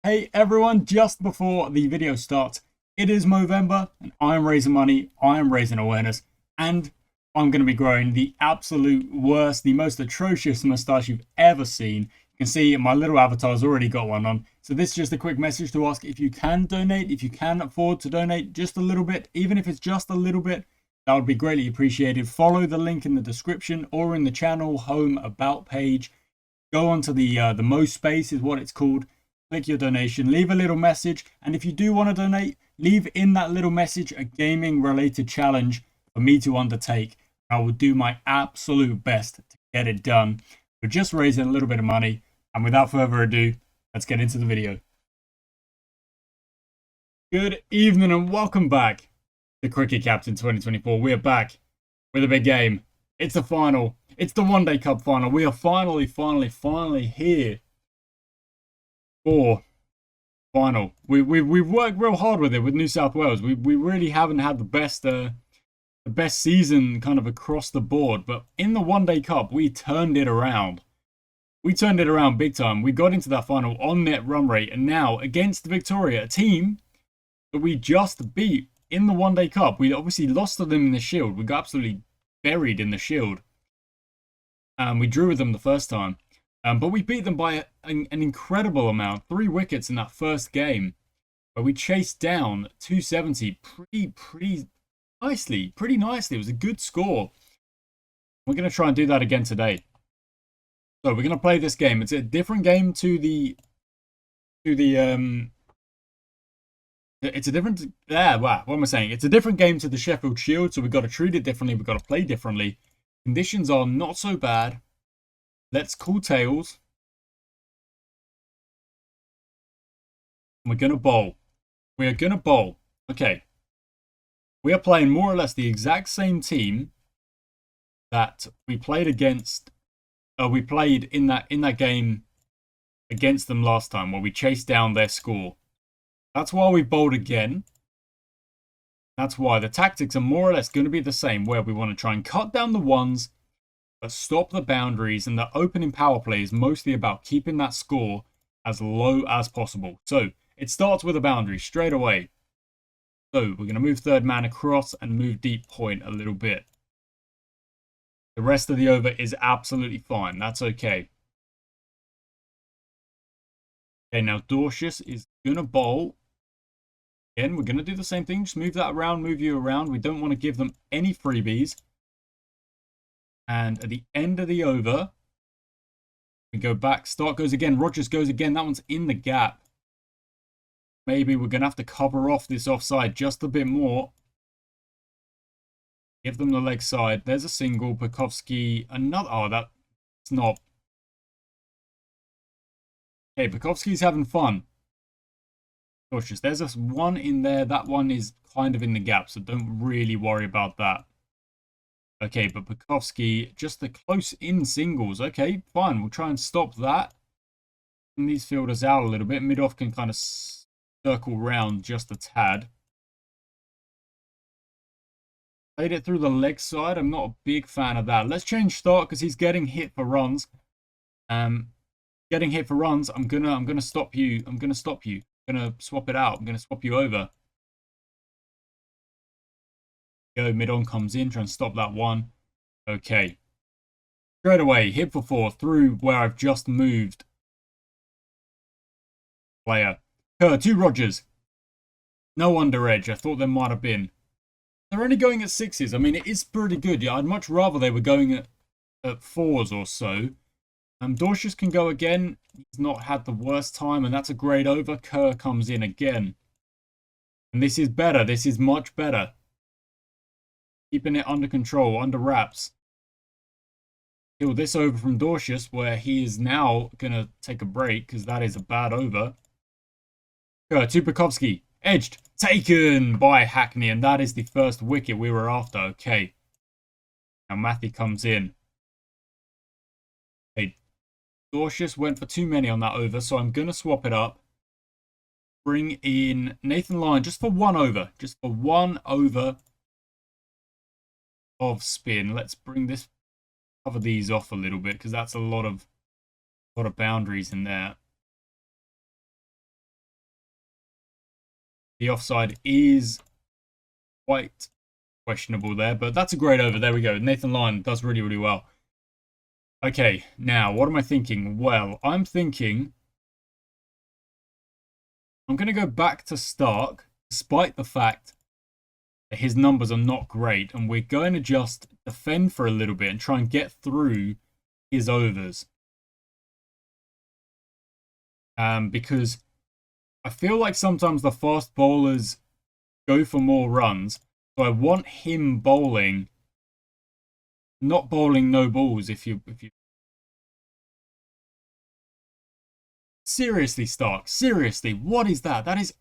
Hey everyone, just before the video starts, it is Movember and I am raising money, I am raising awareness, and I'm going to be growing the absolute worst, the most atrocious moustache you've ever seen. You can see my little avatar's already got one on. So this is just a quick message to ask if you can donate, if you can afford to donate just a little bit, even if it's just a little bit, that would be greatly appreciated. Follow the link in the description or in the channel home about page. Go onto the Mo space is what it's called. Click your donation, leave a little message, and if you do want to donate, leave in that little message a gaming related challenge for me to undertake. I will do my absolute best to get it done. We're just raising a little bit of money, and without further ado, let's get into the video. Good evening and welcome back to Cricket Captain 2024. We are back with a big game. It's the final. It's the One Day Cup final. We are finally here for final. We've worked real hard with it with New South Wales. We really haven't had the best season kind of across the board, but in the One Day Cup we turned it around. We turned it around big time. We got into that final on net run rate, and now against Victoria, a team that we just beat in the One Day Cup. We obviously lost to them in the Shield. We got absolutely buried in the Shield. We drew with them the first time. But we beat them by an incredible amount. 3 wickets in that first game. But we chased down 270 pretty nicely. It was a good score. We're going to try and do that again today. So we're going to play this game. It's a different game to the it's a different wow, what am I saying? It's a different game to the Sheffield Shield, so we've got to treat it differently, we've got to play differently. Conditions are not so bad. Let's call tails. We're going to bowl. We are going to bowl. Okay. We are playing more or less the exact same team that we played against. We played in that game against them last time, where we chased down their score. That's why we bowled again. That's why the tactics are more or less going to be the same, where we want to try and cut down the ones, but stop the boundaries, and the opening power play is mostly about keeping that score as low as possible. So it starts with a boundary straight away. So we're going to move third man across and move deep point a little bit. The rest of the over is absolutely fine. That's okay. Okay, now Dorcius is going to bowl. Again, we're going to do the same thing. Just move that around, move you around. We don't want to give them any freebies. And at the end of the over, we go back. Start goes again. Rogers goes again. That one's in the gap. Maybe we're going to have to cover off this offside just a bit more. Give them the leg side. There's a single. Pekovsky. Another. Oh, that's not. Okay, Pekovsky's having fun. Cautious. There's a one in there. That one is kind of in the gap, so don't really worry about that. Okay, but Pekovsky, just the close in singles. Okay, fine. We'll try and stop that. And these fielders out a little bit. Mid-off can kind of circle round just a tad. Played it through the leg side. I'm not a big fan of that. Let's change start because he's getting hit for runs. Getting hit for runs. I'm gonna stop you. I'm gonna swap it out. I'm gonna swap you over. Go, mid-on comes in, try and stop that one. Okay. Straight away, hit for 4 through where I've just moved. Player. Kerr, 2 Rogers. No under edge. I thought there might have been. They're only going at 6s. I mean, it is pretty good. Yeah, I'd much rather they were going at 4s or so. Dorcius can go again. He's not had the worst time, and that's a great over. Kerr comes in again. And this is better. This is much better. Keeping it under control, under wraps. Kill this over from Dorcius, where he is now going to take a break, because that is a bad over. To Pekovsky. Edged. Taken by Hackney, and that is the first wicket we were after. Okay. Now Matthew comes in. Okay. Dorcius went for too many on that over, so I'm going to swap it up. Bring in Nathan Lyon just for 1 over. Just for 1 over of spin. Let's bring this, cover these off a little bit, because that's a lot of boundaries in there. The offside is quite questionable there, but that's a great over. There we go. Nathan Lyon does really, really well. Okay, now, what am I thinking? Well, I'm thinking I'm going to go back to Stark, despite the fact that his numbers are not great, and we're going to just defend for a little bit and try and get through his overs. Because I feel like sometimes the fast bowlers go for more runs, so I want him bowling, not bowling no balls. If you seriously, Stark, seriously, what is that? That is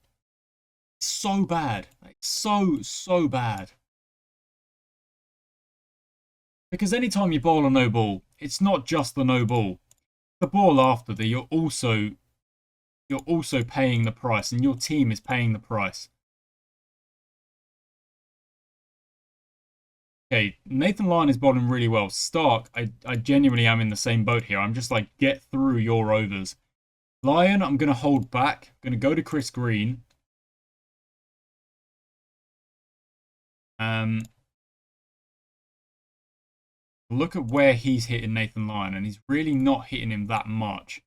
so bad, like, so bad. Because anytime you bowl a no ball, it's not just the no ball. The ball after that, you're also paying the price, and your team is paying the price. Okay, Nathan Lyon is bowling really well. Stark, I genuinely am in the same boat here. I'm just like, get through your overs. Lyon, I'm going to hold back. I'm going to go to Chris Green. Look at where he's hitting Nathan Lyon, and he's really not hitting him that much.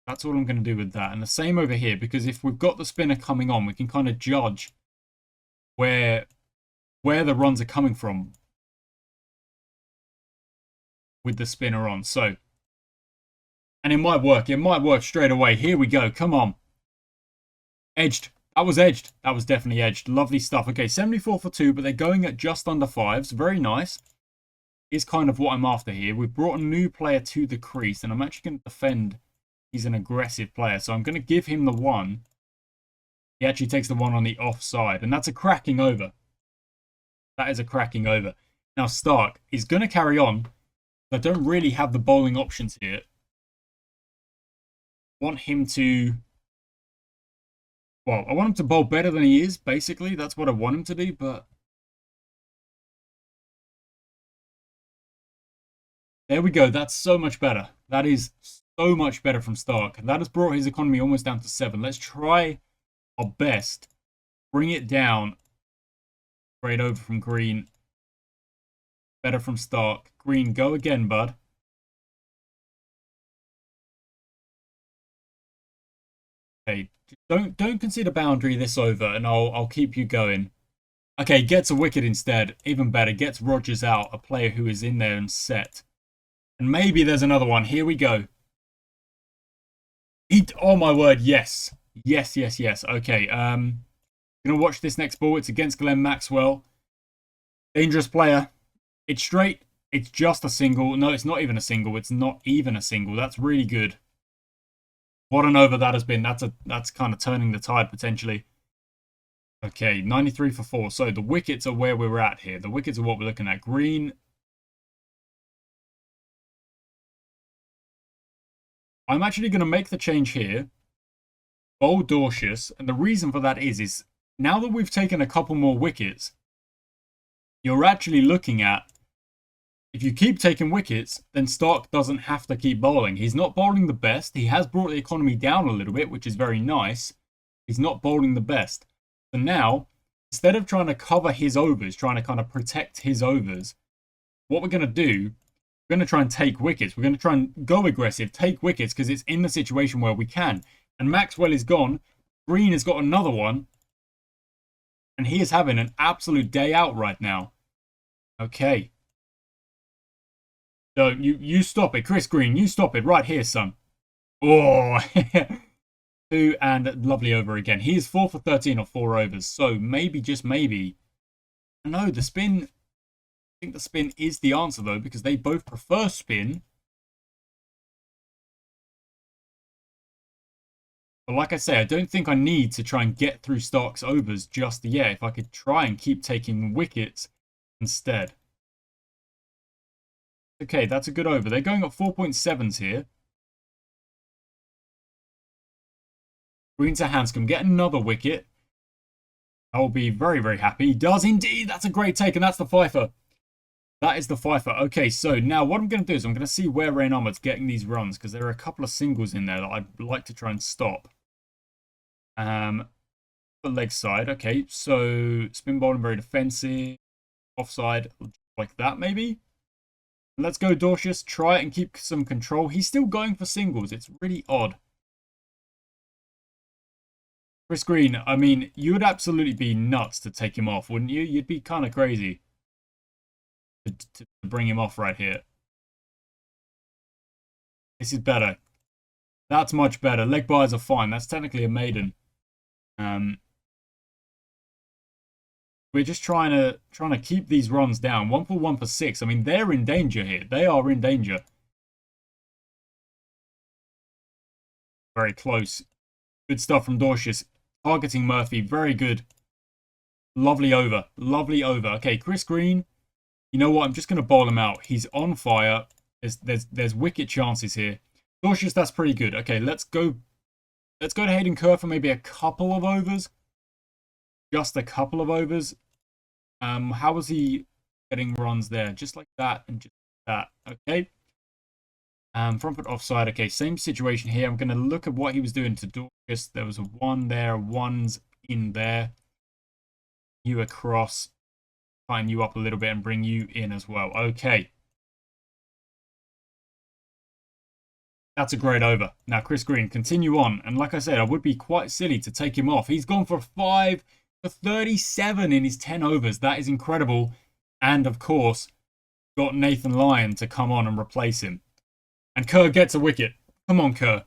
That's all I'm going to do with that. And the same over here, because if we've got the spinner coming on, we can kind of judge where the runs are coming from with the spinner on. So, and it might work. It might work straight away. Here we go. Come on. Edged. That was edged. That was definitely edged. Lovely stuff. Okay, 74 for 2, but they're going at just under 5s. Very nice. Is kind of what I'm after here. We've brought a new player to the crease, and I'm actually going to defend. He's an aggressive player, so I'm going to give him the 1. He actually takes the 1 on the offside, and that's a cracking over. That is a cracking over. Now, Stark is going to carry on. I don't really have the bowling options here. I want him to... Well, I want him to bowl better than he is, basically. That's what I want him to do, but... There we go. That's so much better. That is so much better from Stark. That has brought his economy almost down to 7. Let's try our best. Bring it down. Great over from Green. Better from Stark. Green, go again, bud. Okay, don't concede a boundary this over, and I'll keep you going. Okay, gets a wicket instead. Even better, gets Rogers out, a player who is in there and set. And maybe there's another one. Here we go. Oh my word, yes. Yes. Okay, gonna watch this next ball. It's against Glenn Maxwell. Dangerous player. It's straight. It's just a single. No, it's not even a single. It's not even a single. That's really good. What an over that has been. That's kind of turning the tide potentially. Okay, 93 for 4. So the wickets are where we're at here. The wickets are what we're looking at. Green. I'm actually going to make the change here. Bowl Dorcius. And the reason for that is now that we've taken a couple more wickets, you're actually looking at, if you keep taking wickets, then Stark doesn't have to keep bowling. He's not bowling the best. He has brought the economy down a little bit, which is very nice. He's not bowling the best. So now, instead of trying to cover his overs, trying to kind of protect his overs, what we're going to do, we're going to try and take wickets. We're going to try and go aggressive, take wickets, because it's in the situation where we can. And Maxwell is gone. Green has got another one. And he is having an absolute day out right now. Okay. So you stop it. Chris Green, you stop it right here, son. Oh. 2 and lovely over again. He is 4 for 13 or 4 overs. So maybe, just maybe. No, the spin... I think the spin is the answer, though, because they both prefer spin. But like I say, I don't think I need to try and get through Stark's overs just yet. If I could try and keep taking wickets instead. Okay, that's a good over. They're going up 4.7s here. Green to Hanscom. Get another wicket. I'll be very, very happy. He does indeed. That's a great take, and that's the fifer. That is the fifer. Okay, so now what I'm going to do is I'm going to see where Rain Ahmed's getting these runs, because there are a couple of singles in there that I'd like to try and stop. The leg side. Okay, so spin bowling, very defensive. Offside, like that maybe. Let's go, Dorcius. Try it and keep some control. He's still going for singles. It's really odd. Chris Green, I mean, you would absolutely be nuts to take him off, wouldn't you? You'd be kind of crazy to bring him off right here. This is better. That's much better. Leg bars are fine. That's technically a maiden. We're just trying to keep these runs down. 1 for 1 for 6. I mean, they're in danger here. They are in danger. Very close. Good stuff from Dorcius. Targeting Murphy. Very good. Lovely over. Lovely over. Okay, Chris Green. You know what? I'm just going to bowl him out. He's on fire. There's wicket chances here. Dorcius, that's pretty good. Okay, let's go to Hayden Kerr for maybe a couple of overs. Just a couple of overs. How was he getting runs there? Just like that and just that. Okay. Front foot offside. Okay, same situation here. I'm going to look at what he was doing to Dorcas. There was a 1 there. 1's in there. You across. Tighten you up a little bit and bring you in as well. Okay. That's a great over. Now, Chris Green, continue on. And like I said, I would be quite silly to take him off. He's gone for 5 for 37 in his 10 overs. That is incredible. And, of course, got Nathan Lyon to come on and replace him. And Kerr gets a wicket. Come on, Kerr.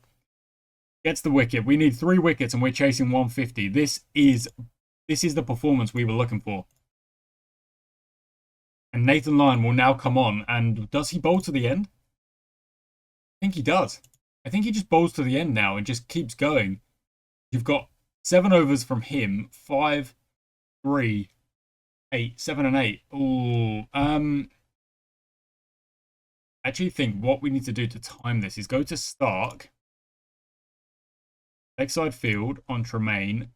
Gets the wicket. We need 3 wickets and we're chasing 150. This is the performance we were looking for. And Nathan Lyon will now come on. And does he bowl to the end? I think he does. I think he just bowls to the end now and just keeps going. You've got 7 overs from him. 5, 3, 8, 7 and 8. Ooh. I actually think what we need to do to time this is go to Stark. Lakeside field on Tremaine.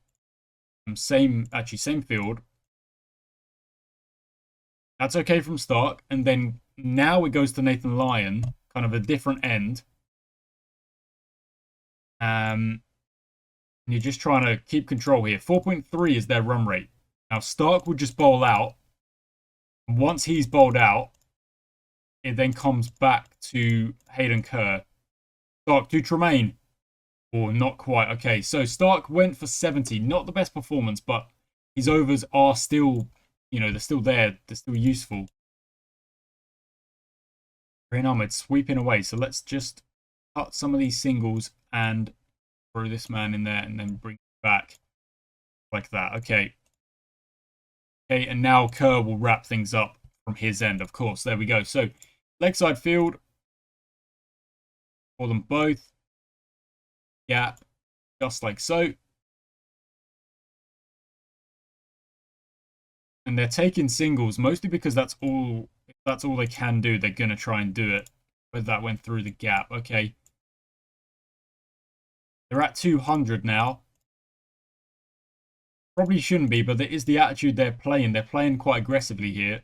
Same field. That's okay from Stark. And then now it goes to Nathan Lyon. Kind of a different end. You're just trying to keep control here. 4.3 is their run rate. Now, Stark would just bowl out. Once he's bowled out, it then comes back to Hayden Kerr. Stark to Tremaine. Or not quite. Okay, so Stark went for 70. Not the best performance, but his overs are still, they're still there. They're still useful. Rain Ahmed sweeping away. So let's just cut some of these singles and throw this man in there and then bring it back like that. Okay. Okay, and now Kerr will wrap things up from his end, of course. There we go. So, leg side field for them both. Gap, just like so. And they're taking singles, mostly because that's all they can do. They're going to try and do it. But that went through the gap. Okay. They're at 200 now. Probably shouldn't be, but there is the attitude they're playing. They're playing quite aggressively here.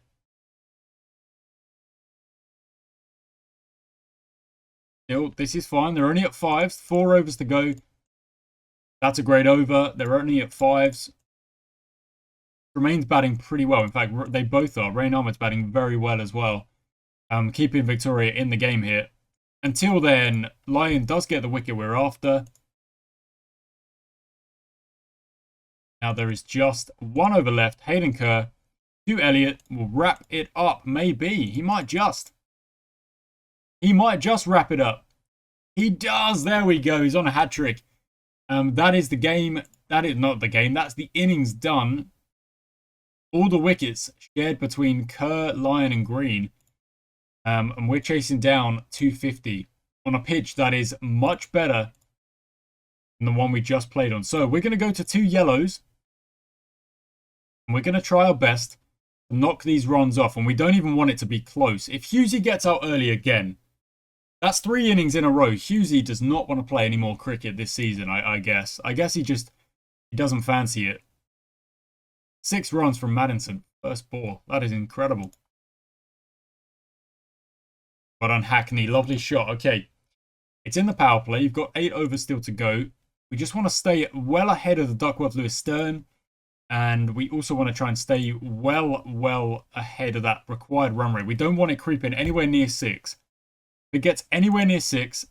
Still, this is fine. They're only at 5s. 4 overs to go. That's a great over. They're only at 5s. Tremaine's batting pretty well. In fact, they both are. Rain Ahmed's batting very well as well. Keeping Victoria in the game here. Until then, Lyon does get the wicket we're after. Now there is just 1 over left. Hayden Kerr to Elliott will wrap it up. Maybe. He might just wrap it up. He does. There we go. He's on a hat trick. That is the game. That is not the game. That's the innings done. All the wickets shared between Kerr, Lyon and Green. And we're chasing down 250 on a pitch that is much better than the one we just played on. So we're going to go to 2 yellows. And we're going to try our best to knock these runs off. And we don't even want it to be close. If Hughesy gets out early again, that's 3 innings in a row. Hughesy does not want to play any more cricket this season, I guess. I guess he doesn't fancy it. 6 runs from Maddinson. First ball. That is incredible. But on Hackney. Lovely shot. Okay. It's in the power play. You've got 8 overs still to go. We just want to stay well ahead of the Duckworth-Lewis stern. And we also want to try and stay well ahead of that required run rate. We don't want it creeping anywhere near 6. If it gets anywhere near 6,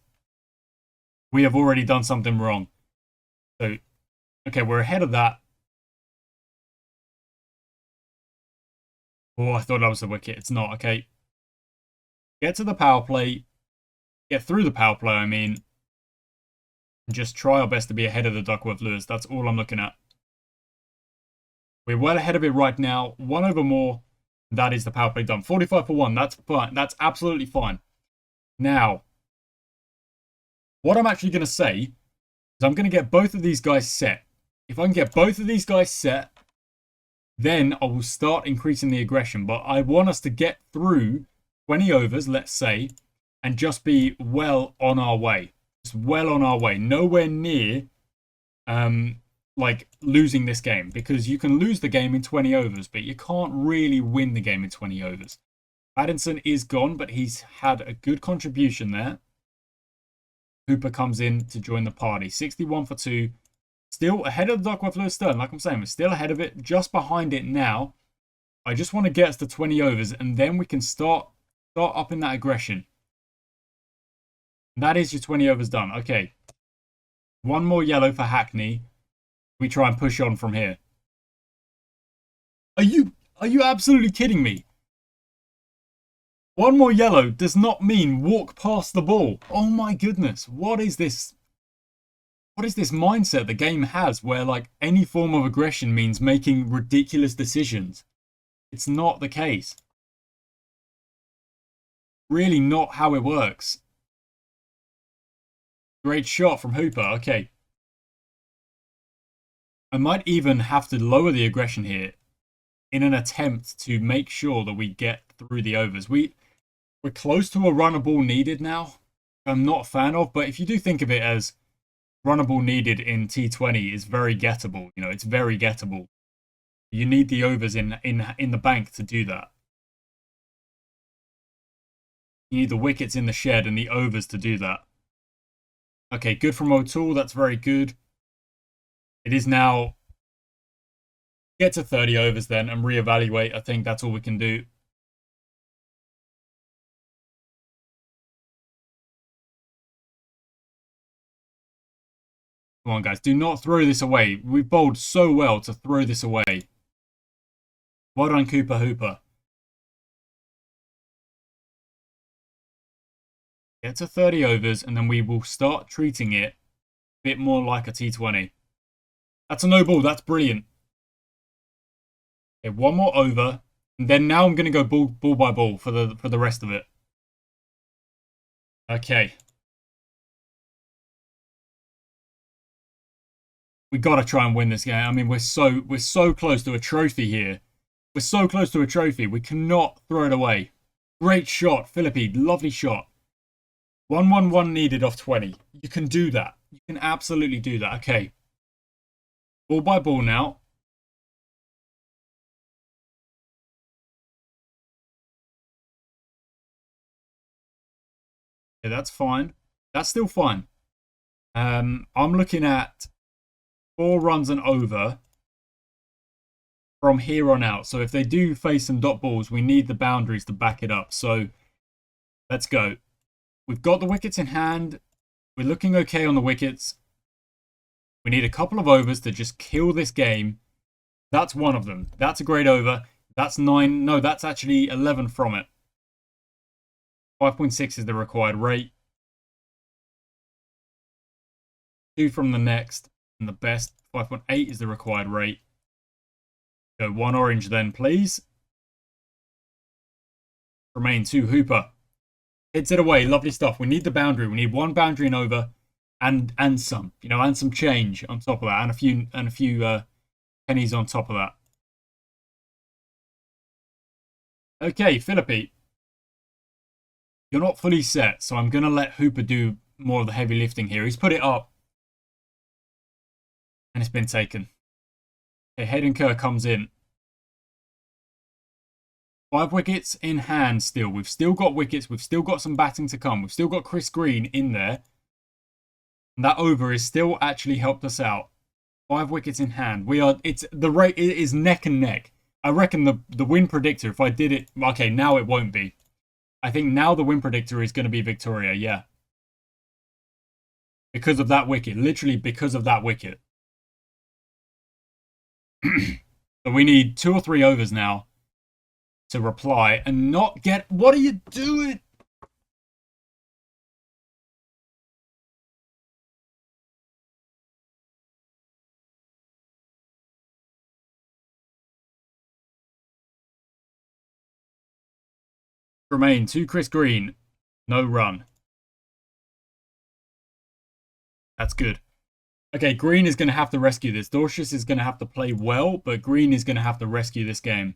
we have already done something wrong. So, okay, we're ahead of that. Oh, I thought that was the wicket. It's not, okay. Get to the power play. Get through the power play, I mean. And just try our best to be ahead of the Duckworth-Lewis. That's all I'm looking at. We're well ahead of it right now. 1 over more. That is the power play done. 45 for 1. That's fine. That's absolutely fine. Now, what I'm actually going to say is I'm going to get both of these guys set. If I can get both of these guys set, then I will start increasing the aggression. But I want us to get through 20 overs, let's say, and just be well on our way. Just well on our way. Nowhere near like losing this game, because you can lose the game in 20 overs, but you can't really win the game in 20 overs. Addison is gone, but he's had a good contribution there. Hooper comes in to join the party. 61 for 2. Still ahead of the Duckworth-Lewis stern. Like I'm saying, we're still ahead of it. Just behind it now. I just want to get us to 20 overs, and then we can start upping that aggression. That is your 20 overs done. Okay. 1 more yellow for Hackney. We try and push on from here. Are you absolutely kidding me? 1 more yellow does not mean walk past the ball. Oh my goodness. What is this? What is this mindset the game has where like any form of aggression means making ridiculous decisions? It's not the case. Really not how it works. Great shot from Hooper. Okay. I might even have to lower the aggression here in an attempt to make sure that we get through the overs. We're close to a runner ball needed now. I'm not a fan of, but if you do think of it as runner ball needed in T20 is very gettable. You know, it's very gettable. You need the overs in the bank to do that. You need the wickets in the shed and the overs to do that. Okay, good from O'Toole. That's very good. It is now get to 30 overs then and reevaluate. I think that's all we can do. Come on, guys. Do not throw this away. We bowled so well to throw this away. Well done, Cooper Hooper. Get to 30 overs and then we will start treating it a bit more like a T20. That's a no ball. That's brilliant. Okay, 1 more over. And then now I'm going to go ball by ball for the rest of it. Okay. We got to try and win this game. I mean, we're so close to a trophy here. We're so close to a trophy. We cannot throw it away. Great shot, Philippe. Lovely shot. 1-1-1 needed off 20. You can do that. You can absolutely do that. Okay. Ball by ball now. Yeah, that's fine. That's still fine. I'm looking at 4 runs and over from here on out. So if they do face some dot balls, we need the boundaries to back it up. So let's go. We've got the wickets in hand. We're looking okay on the wickets. We need a couple of overs to just kill this game. That's one of them. That's a great over. That's 9. No, that's actually 11 from it. 5.6 is the required rate. 2 from the next. And the best. 5.8 is the required rate. Go 1 orange then, please. Remain 2 Hooper. Hits it away. Lovely stuff. We need the boundary. We need 1 boundary and over. And some. You know, and some change on top of that. And a few pennies on top of that. Okay, Philippe. You're not fully set, so I'm going to let Hooper do more of the heavy lifting here. He's put it up. And it's been taken. Okay, Hayden Kerr comes in. 5 wickets in hand still. We've still got wickets. We've still got some batting to come. We've still got Chris Green in there. And that over is still actually helped us out. 5 wickets in hand. It's the rate is neck and neck. I reckon the win predictor, if I did it, okay, now it won't be. I think now the win predictor is going to be Victoria, yeah. Because of that wicket, literally because of that wicket. So we need 2 or 3 overs now to reply and not get... What are you doing? Remain to Chris Green. No run. That's good. Okay, Green is going to have to rescue this. Dorcius is going to have to play well, but Green is going to have to rescue this game.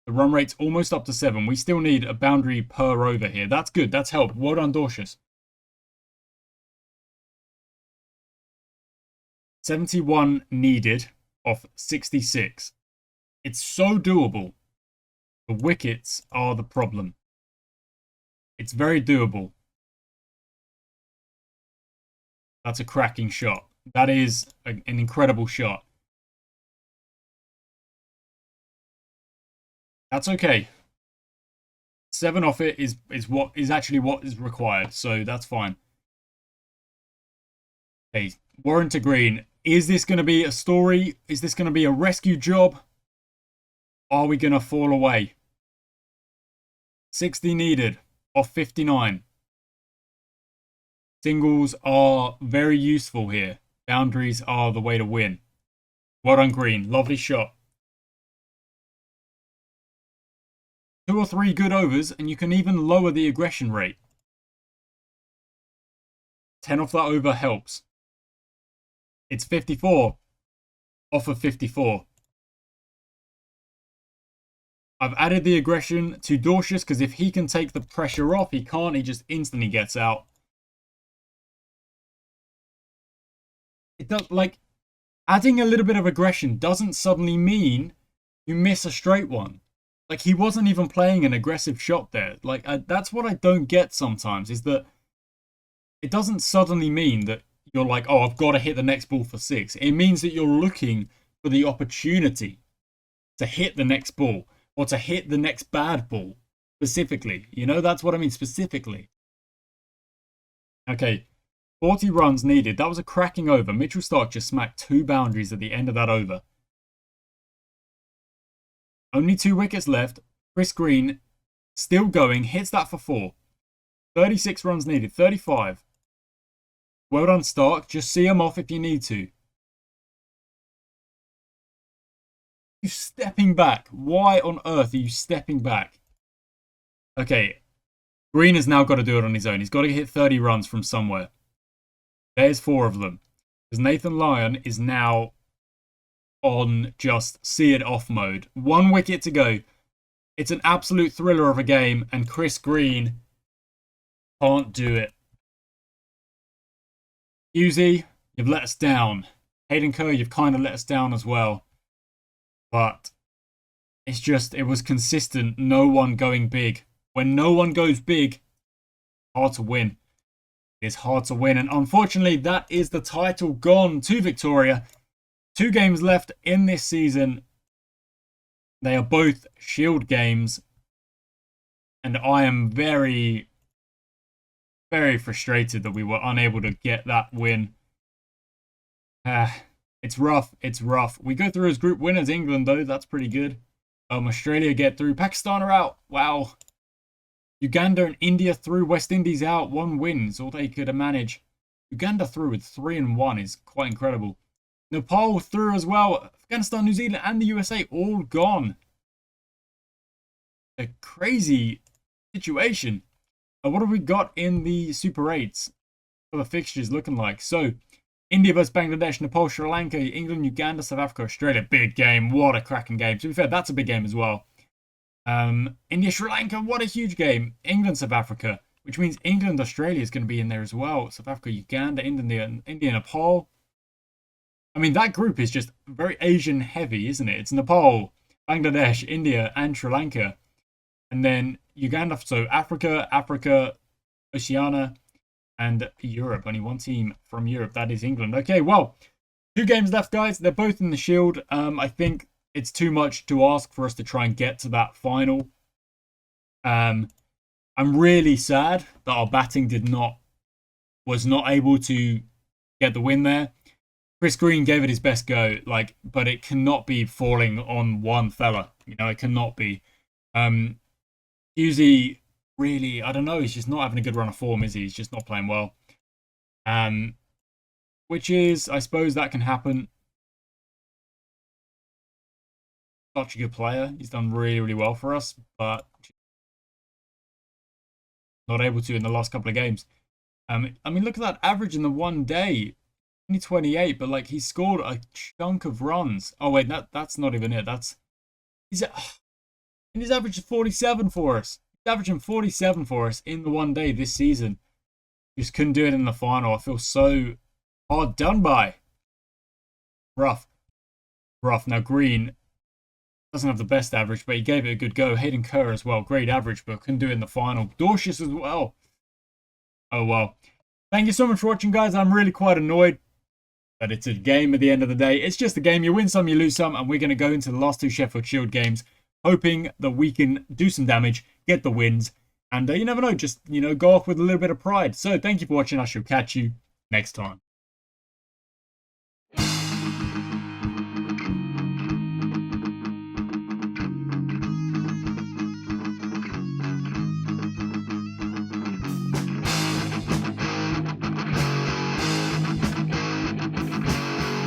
The run rate's almost up to 7. We still need a boundary per over here. That's good. That's helped. Well done, Dorcius. 71 needed off 66. It's so doable. The wickets are the problem. It's very doable. That's a cracking shot. That is an incredible shot. That's okay. 7 off it is actually what is required, so that's fine. Okay, Warren to Green. Is this going to be a story? Is this going to be a rescue job? Are we going to fall away? 60 needed off 59. Singles are very useful here. Boundaries are the way to win. Well done, Green. Lovely shot. 2 or 3 good overs, and you can even lower the aggression rate. 10 off that over helps. It's 54 off of 54. I've added the aggression to Dorcius because if he can take the pressure off, he can't. He just instantly gets out. It does, like, adding a little bit of aggression doesn't suddenly mean you miss a straight one. Like, he wasn't even playing an aggressive shot there. Like, that's what I don't get sometimes, is that it doesn't suddenly mean that you're like, oh, I've got to hit the next ball for 6. It means that you're looking for the opportunity to hit the next ball or to hit the next bad ball specifically. You know, that's what I mean, specifically. Okay, 40 runs needed. That was a cracking over. Mitchell Starc just smacked 2 boundaries at the end of that over. Only 2 wickets left. Chris Green still going. Hits that for 4. 36 runs needed. 35. Well done, Starc. Just see him off if you need to. You're stepping back. Why on earth are you stepping back? Okay. Green has now got to do it on his own. He's got to hit 30 runs from somewhere. There's 4 of them. Because Nathan Lyon is now on just see it off mode. 1 wicket to go. It's an absolute thriller of a game, and Chris Green can't do it. Husey, you've let us down. Hayden Kerr, you've kind of let us down as well. But it's just, it was consistent. No one going big. When no one goes big, hard to win. It's hard to win. And unfortunately, that is the title gone to Victoria. 2 games left in this season. They are both Shield games. And I am very, very frustrated that we were unable to get that win. It's rough. It's rough. We go through as group winners. England, though, that's pretty good. Australia get through. Pakistan are out. Wow. Uganda and India through. West Indies out. 1 win is all they could manage. Uganda through with 3-1 is quite incredible. Nepal through as well. Afghanistan, New Zealand, and the USA all gone. A crazy situation. What have we got in the Super 8s? What are the fixtures looking like? So, India versus Bangladesh, Nepal, Sri Lanka, England, Uganda, South Africa, Australia. Big game. What a cracking game. To be fair, that's a big game as well. India, Sri Lanka. What a huge game. England, South Africa. Which means England, Australia is going to be in there as well. South Africa, Uganda, India, Nepal. I mean, that group is just very Asian heavy, isn't it? It's Nepal, Bangladesh, India, and Sri Lanka. And then Uganda. So Africa, Oceania, and Europe. Only one team from Europe. That is England. Okay, well, 2 games left, guys. They're both in the Shield. I think it's too much to ask for us to try and get to that final. I'm really sad that our batting was not able to get the win there. Chris Green gave it his best go, but it cannot be falling on one fella. It cannot be. Husey, really, I don't know. He's just not having a good run of form, is he? He's just not playing well. Which is, I suppose that can happen. Such a good player. He's done really, really well for us, but not able to in the last couple of games. I mean, look at that average in the one day. Only 28, but he scored a chunk of runs. Oh wait, that's not even it. He's averaged 47 for us. He's averaging 47 for us in the one day this season. Just couldn't do it in the final. I feel so hard done by. Rough. Now Green doesn't have the best average, but he gave it a good go. Hayden Kerr as well, great average, but couldn't do it in the final. Dorcius as well. Oh well. Thank you so much for watching, guys. I'm really quite annoyed that it's a game at the end of the day. It's just a game. You win some, you lose some, and we're going to go into the last 2 Sheffield Shield games, hoping that we can do some damage, get the wins, and you never know, just, go off with a little bit of pride. So thank you for watching. I shall catch you next time.